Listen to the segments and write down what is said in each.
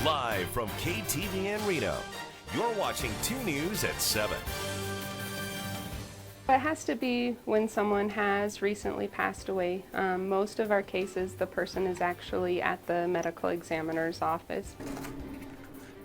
Live from KTVN Reno, you're watching 2 News at 7. It has to be when someone has recently passed away. Most of our cases, the person is actually at the medical examiner's office.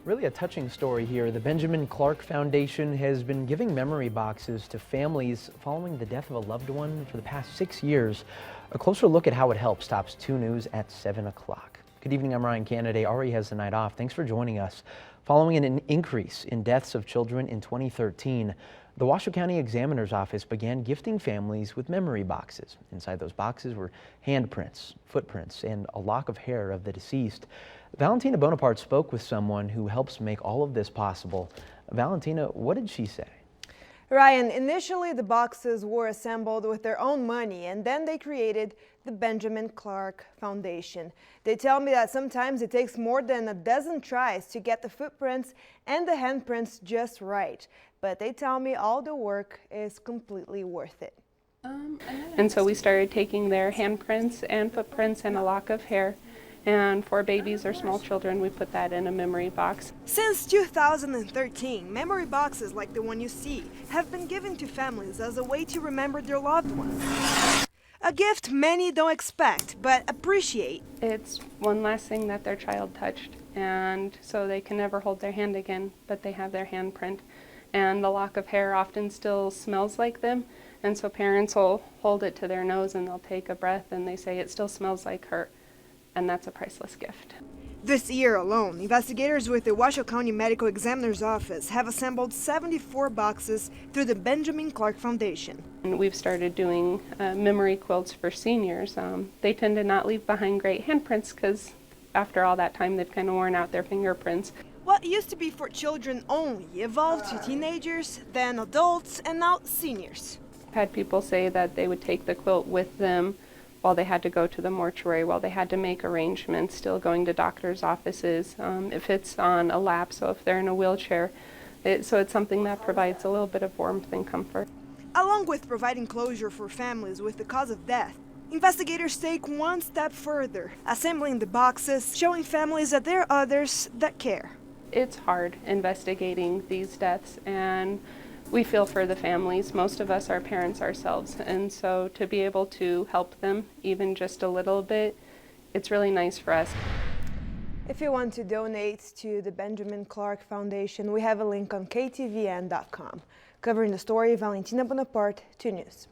Really a touching story here. The Benjamin Clark Foundation has been giving memory boxes to families following the death of a loved one for the past 6 years. A closer look at how it helps tops 2 News at 7 o'clock. Good evening, I'm Ryan Canaday. Ari has the night off. Thanks for joining us. Following an increase in deaths of children in 2013, the Washoe County Examiner's Office began gifting families with memory boxes. Inside those boxes were handprints, footprints, and a lock of hair of the deceased. Valentina Bonaparte spoke with someone who helps make all of this possible. Valentina, what did she say? Ryan, initially the boxes were assembled with their own money, and then they created the Benjamin Clark Foundation. They tell me that sometimes it takes more than a dozen tries to get the footprints and the handprints just right. But they tell me all the work is completely worth it. And so we started taking their handprints and footprints and a lock of hair. And for babies or small children, we put that in a memory box. Since 2013, memory boxes like the one you see have been given to families as a way to remember their loved ones. A gift many don't expect, but appreciate. It's one last thing that their child touched, and so they can never hold their hand again, but they have their handprint. And the lock of hair often still smells like them, and so parents will hold it to their nose and they'll take a breath and they say, "It still smells like her." And that's a priceless gift. This year alone, investigators with the Washoe County Medical Examiner's Office have assembled 74 boxes through the Benjamin Clark Foundation. And we've started doing memory quilts for seniors. They tend to not leave behind great handprints because after all that time they've kind of worn out their fingerprints. What used to be for children only evolved to teenagers, then adults, and now seniors. I've had people say that they would take the quilt with them while they had to go to the mortuary, while they had to make arrangements, still going to doctor's offices. It fits on a lap, so if they're in a wheelchair, so it's something that provides a little bit of warmth and comfort. Along with providing closure for families with the cause of death, investigators take one step further, assembling the boxes, showing families that there are others that care. It's hard investigating these deaths, and we feel for the families. Most of us are parents ourselves, and so to be able to help them even just a little bit, it's really nice for us. If you want to donate to the Benjamin Clark Foundation, we have a link on KTVN.com. Covering the story, Valentina Bonaparte, 2 News.